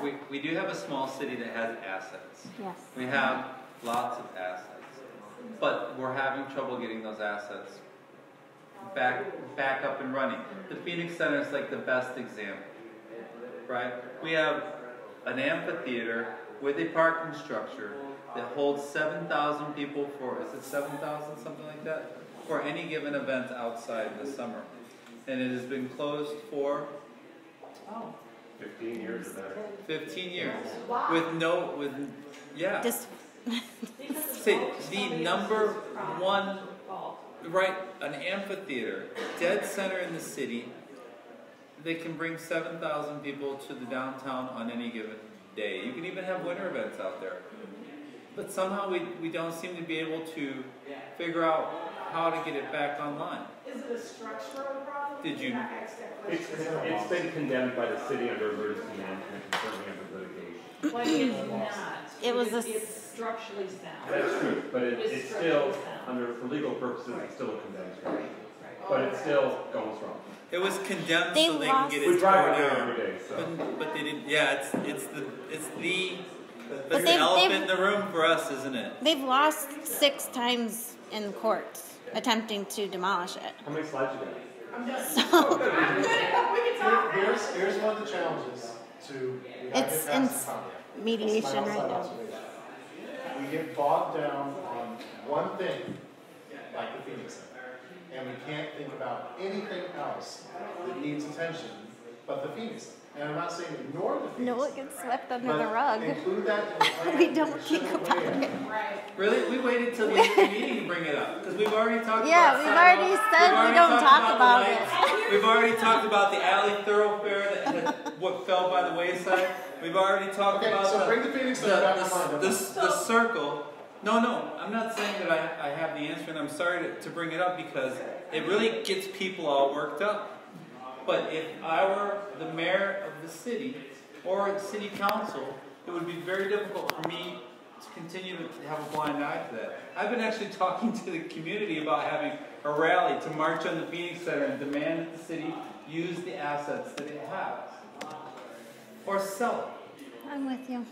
we do have a small city that has assets. Yes. We have lots of assets. But we're having trouble getting those assets back up and running. The Phoenix Center is like the best example, right? We have an amphitheater with a parking structure that holds 7,000 people for, is it 7,000, something like that? For any given event outside in the summer. And it has been closed for 15 years or better. 15 years. Yeah. See, the number one, right, an amphitheater, dead center in the city, they can bring 7,000 people to the downtown on any given day. You can even have winter events out there. But somehow we don't seem to be able to figure out how to get it back online. Is it a structural problem? Did you? It's been condemned by the city under emergency management concerning under litigation. But it's not. It was it's structurally sound. That's true, but it's still, for legal purposes, it's still a condemned structure. But it's still going strong. It was condemned They so they can get it We drive torn it down. every day, so. But they didn't. Yeah, it's the elephant in the room for us, isn't it? They've lost 6 times in court attempting to demolish it. How many slides you got? I'm done. So We can talk. Here's one of the challenges to it's in mediation right now. We get bogged down on one thing, like the Phoenix Center, and we can't think about anything else that needs attention but the Phoenix Center. And I'm not saying ignore the Phoenix No, it Center, gets swept under but the rug. include that in the plan. We don't think about it. Right. Really? We waited till the end of the meeting to bring it up because we've already talked Yeah, about we've already said we don't talk about it. We've already talked about the alley thoroughfare that what fell by the wayside. We've already talked about so bring the Phoenix Center back online. the circle. No, I'm not saying that I have the answer, and I'm sorry to bring it up because it really gets people all worked up. But if I were the mayor of the city or the city council, it would be very difficult for me to continue to have a blind eye to that. I've been actually talking to the community about having a rally to march on the Phoenix Center and demand that the city use the assets that it has. Or sell it. I'm with you.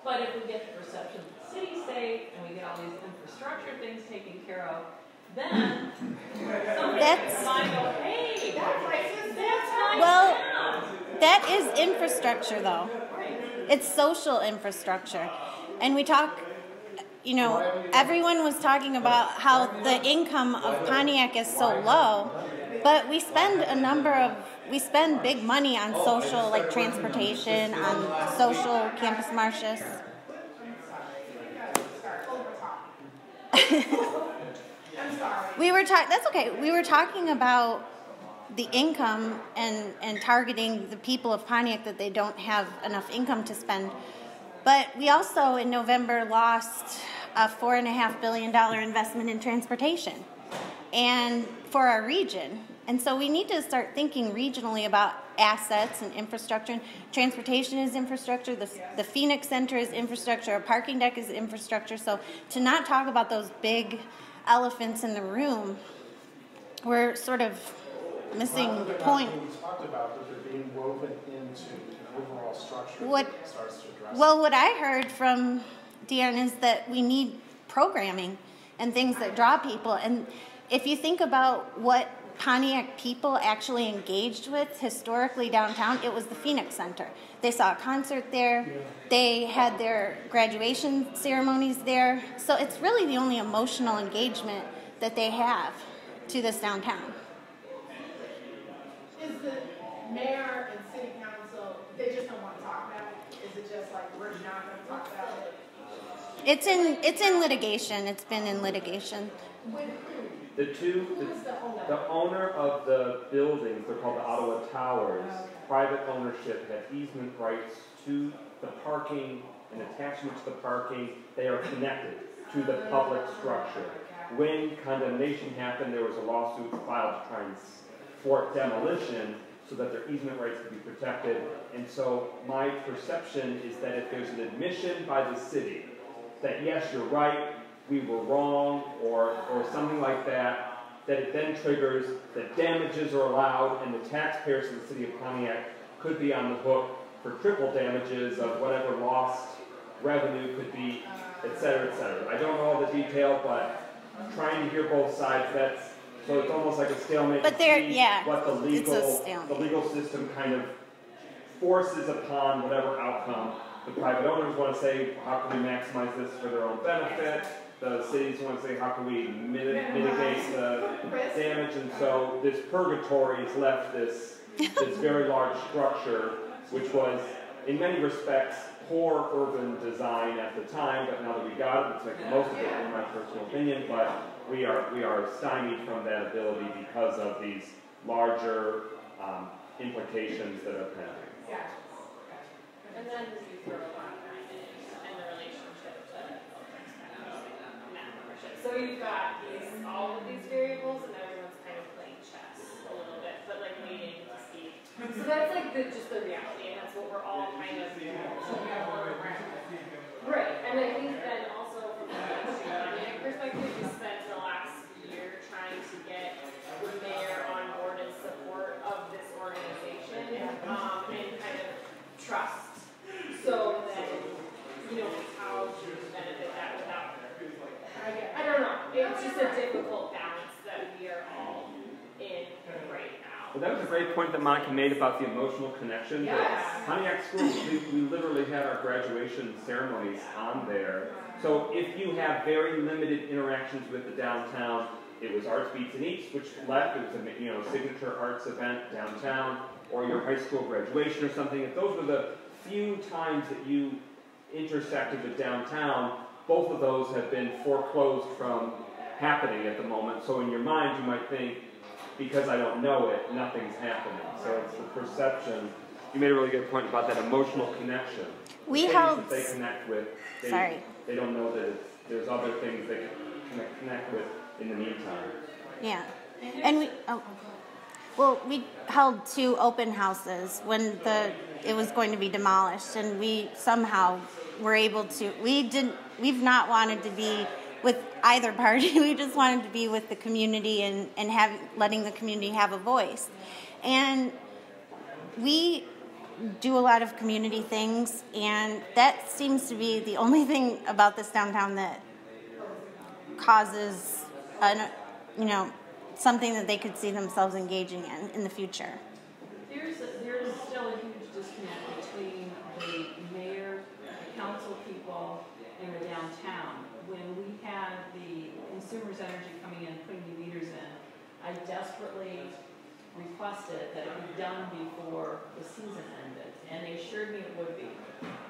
But if we get the perception that the city's safe and we get all these infrastructure things taken care of, then That's- somebody might go, hey, that place is nice. Well, town." that is infrastructure, though. It's social infrastructure. And we talk, everyone was talking about how the income of Pontiac is so low, but we spend big money on social, like transportation, on social campus marches. That's okay. We were talking about the income and targeting the people of Pontiac that they don't have enough income to spend. But we also, in November, lost a $4.5 billion investment in transportation and for our region. And so we need to start thinking regionally about assets and infrastructure. And transportation is infrastructure. The Phoenix Center is infrastructure. A parking deck is infrastructure. So to not talk about those big elephants in the room, we're sort of missing the point. We talked about that they're being woven into the overall structure What- that starts to address. Well, what I heard from Dionne is that we need programming and things that draw people. And if you think about what Pontiac people actually engaged with historically downtown, it was the Phoenix Center. They saw a concert there. They had their graduation ceremonies there. So it's really the only emotional engagement that they have to this downtown. Is the mayor and city council, they just don't want to talk about it? Is it just like, we're not going to talk about it? It's in litigation. It's been in litigation. With The owner of the buildings, they're called the Ottawa Towers, private ownership had easement rights to the parking and attachment to the parking. They are connected to the public structure. When condemnation happened, there was a lawsuit filed to try and thwart demolition so that their easement rights could be protected. And so my perception is that if there's an admission by the city that yes, you're right, we were wrong, or something like that, that it then triggers that damages are allowed and the taxpayers of the city of Pontiac could be on the hook for triple damages of whatever lost revenue could be, et cetera, et cetera. I don't know all the detail, but trying to hear both sides, so it's almost like a stalemate. But what the legal system kind of forces upon whatever outcome. The private owners want to say, how can we maximize this for their own benefit? The cities want to say, how can we mitigate the damage? And so this purgatory has left this very large structure, which was, in many respects, poor urban design at the time, but now that we got it, let's make the most of it, in my personal opinion, but we are stymied from that ability because of these larger implications that are pending. Yeah. And then you throw a lot of time in the relationship to membership. So you've got all of these variables, and everyone's kind of playing chess a little bit, but like waiting to see. So that's like just the reality, and that's what we're all kind of right. And I think then also from a perspective, we spent the last year trying to get the mayor on board in support of this organization and kind of trust. So then, how to benefit that without, I don't know. It's just a difficult balance that we are all in right now. Well, that was a great point that Monica made about the emotional connection. Yes. Pontiac Schools, we literally had our graduation ceremonies on there. So if you have very limited interactions with the downtown, it was Arts Beats and Eats, which left. It was a signature arts event downtown, or your high school graduation or something. If those were the few times that you intersected with downtown, both of those have been foreclosed from happening at the moment. So in your mind, you might think, because I don't know it, nothing's happening. So it's the perception. You made a really good point about that emotional connection. We the held. That they connect with. They don't know that there's other things they can connect with in the meantime. Yeah, and we held 2 open houses when it was going to be demolished, and we somehow were able to. We've not wanted to be with either party. We just wanted to be with the community and letting the community have a voice. And we do a lot of community things, and that seems to be the only thing about this downtown that causes, something that they could see themselves engaging in the future. There's still a huge disconnect between the mayor, the council people, and the downtown. When we had the Consumers Energy coming in and putting new meters in, I desperately requested that it be done before the season ended, and they assured me it would be.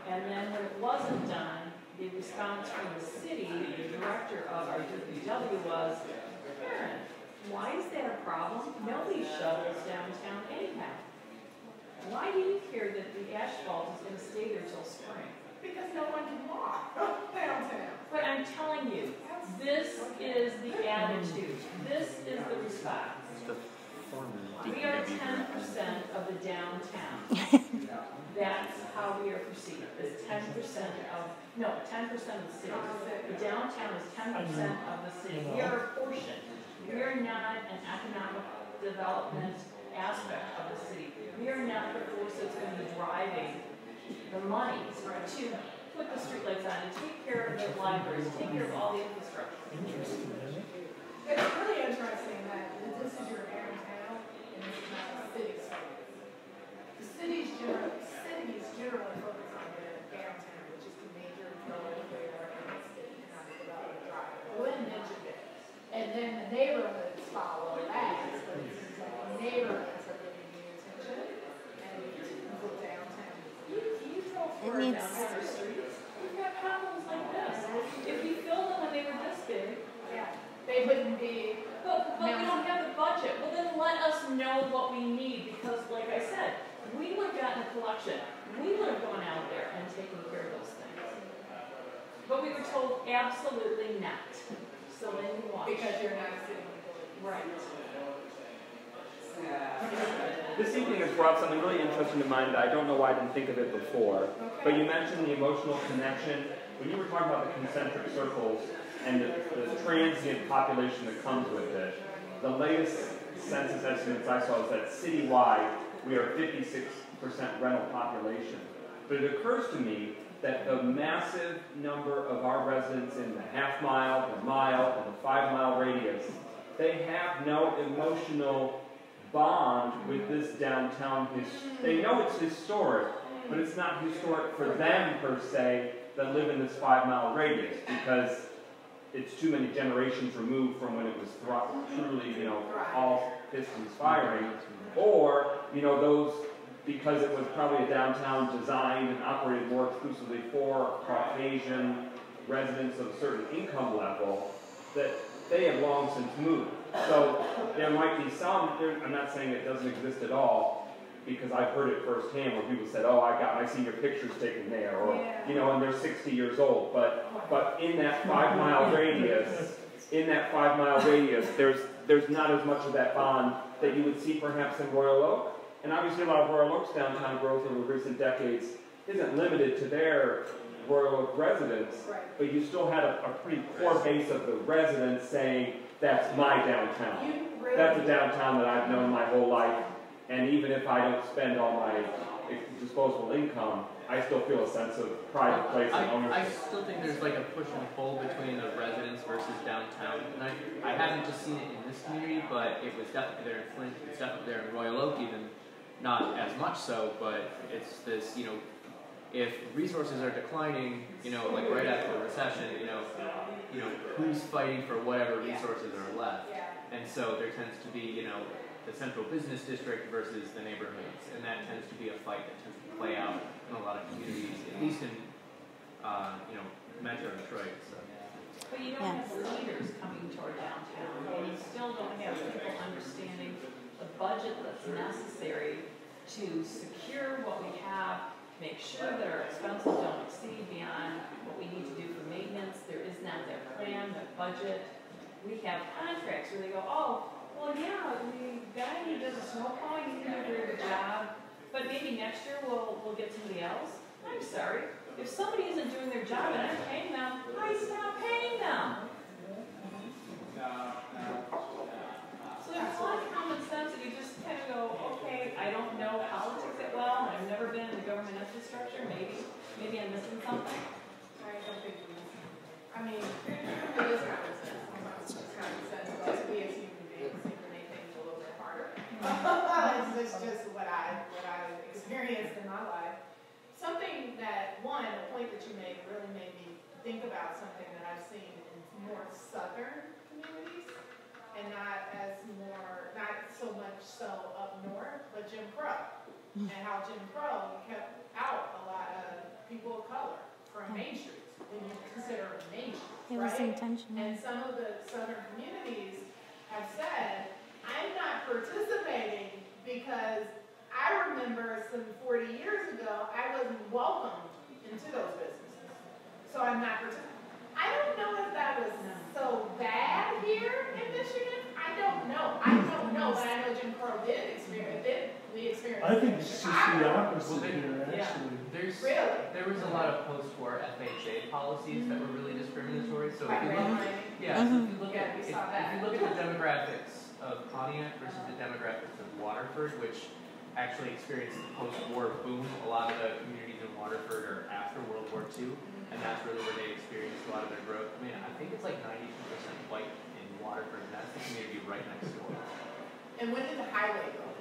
And then when it wasn't done, the response from the city, the director of our DPW was, Karen, why is that a problem? Nobody shovels downtown anyhow. Why do you care that the asphalt is going to stay there till spring? Because no one can walk downtown. But I'm telling you, this is the attitude. This is the response. We are 10% of the downtown. That's how we are perceived. As 10% of the city. The downtown is 10% of the city. We are a portion. We are not an economic development aspect of the city. We are not the force that's going to be driving the money to put the streetlights on and take care of the libraries, take care of all the infrastructure. It's really interesting that this is your downtown and this is not a city site. The cities generally focus on their downtown, which is the major thoroughfare in the city, not the development drive. Glenn mentioned it. And then the neighborhoods follow that. So it seems like the neighborhoods are giving you attention, and the downtown. You drove for down our streets. We've got problems like this. If we filled them when they were this big, They wouldn't be. but we don't have the budget. Well, then let us know what we need, because like I said, we would have gotten a collection. We would have gone out there and taken care of those things. But we were told absolutely not. So then you watch. Because you're not a city employee. Right. This evening has brought something really interesting to mind that I don't know why I didn't think of it before. But you mentioned the emotional connection. When you were talking about the concentric circles and the transient population that comes with it, the latest census estimates I saw is that citywide we are 56 rental population. But it occurs to me that the massive number of our residents in the half-mile, the mile, and the 5-mile radius, they have no emotional bond with this downtown. They know it's historic, but it's not historic for them per se that live in this 5-mile radius, because it's too many generations removed from when it was truly, all pistons firing, or, those, because it was probably a downtown designed and operated more exclusively for Caucasian residents of a certain income level, that they have long since moved. So there might be some, I'm not saying it doesn't exist at all, because I've heard it firsthand where people said, oh, I see your pictures taken there, or, and they're 60 years old. But in that 5-mile radius, there's not as much of that bond that you would see perhaps in Royal Oak. And obviously a lot of Royal Oak's downtown growth over recent decades isn't limited to their Royal Oak residents, but you still had a pretty core base of the residents saying, that's my downtown. That's a downtown that I've known my whole life, and even if I don't spend all my disposable income, I still feel a sense of pride of place and ownership. I still think there's like a push and pull between the residents versus downtown. And I haven't just seen it in this community, but it was definitely there in Flint, it's definitely there in Royal Oak even, not as much so, but it's this, if resources are declining, like right after the recession, who's fighting for whatever resources are left? And so there tends to be, the central business district versus the neighborhoods, and that tends to be a fight that tends to play out in a lot of communities, at least in, Metro Detroit. So. But you don't have leaders coming toward downtown, and you still don't have people understanding the budget that's necessary to secure what we have, make sure that our expenses don't exceed beyond what we need to do for maintenance. There is not that plan, that budget. We have contracts where they go, oh, well, yeah, the guy who does the snow plowing, he didn't do a very good job, but maybe next year we'll get somebody else. I'm sorry. If somebody isn't doing their job and I'm paying them, I stop paying them. So there's a lot of common sense that you just kind of go, okay, I don't know politics that well, and I've never been in the government infrastructure, maybe I'm missing something. I don't think we I mean, it is common sense. It's common sense, but we as human beings think we make things a little bit harder. It's just what I experienced in my life. Something that, a point that you made really made me think about something that I've seen in more southern communities, and not so much so up north, but Jim Crow, and how Jim Crow kept out a lot of people of color from Main Street, when you consider Main Street, right? Intentional. And some of the southern communities have said, I'm not participating because I remember some 40 years ago, I wasn't welcomed into those businesses. So I'm not participating. I don't know if that was so bad here in Michigan. I don't know, but I know Jim Crow did experience it. We experienced I think it in it's just Chicago. the opposite here, actually. There was a lot of post-war FHA policies that were really discriminatory. So if you look at the demographics of Pontiac versus the demographics of Waterford, which actually experienced the post-war boom, a lot of the communities in Waterford are after World War II, and that's really where they experienced a lot of their growth. I mean, I think it's like 92% white in Waterford, and that's the community right next door. And when did the highway go in?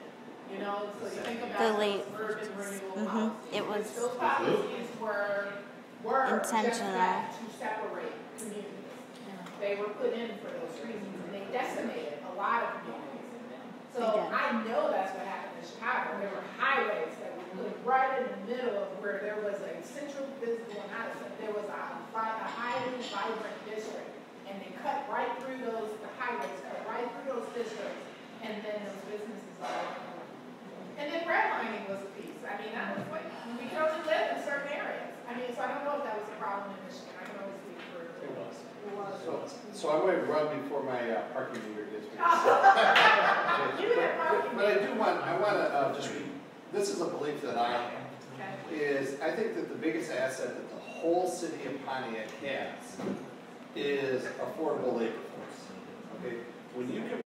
So you think about The late urban renewal policies. It was Those policies were intentional. just that, to separate communities. They were put in for those reasons, and they decimated a lot of communities. So I know that's what happened in Chicago. There were highways that were put right in the middle of where there was a central business, there was a highly vibrant district, and they cut right through the highways cut right through those districts, and then those businesses are. And then redlining was a piece. I mean, that was what we could only live in certain areas. I mean, so I don't know if that was a problem in Michigan. I can only speak for it was. So I'm going to run before my parking meter gets me. But I want to just read. This is a belief that I have. Is I think that the biggest asset that the whole city of Pontiac has is affordable labor force. Okay, when you can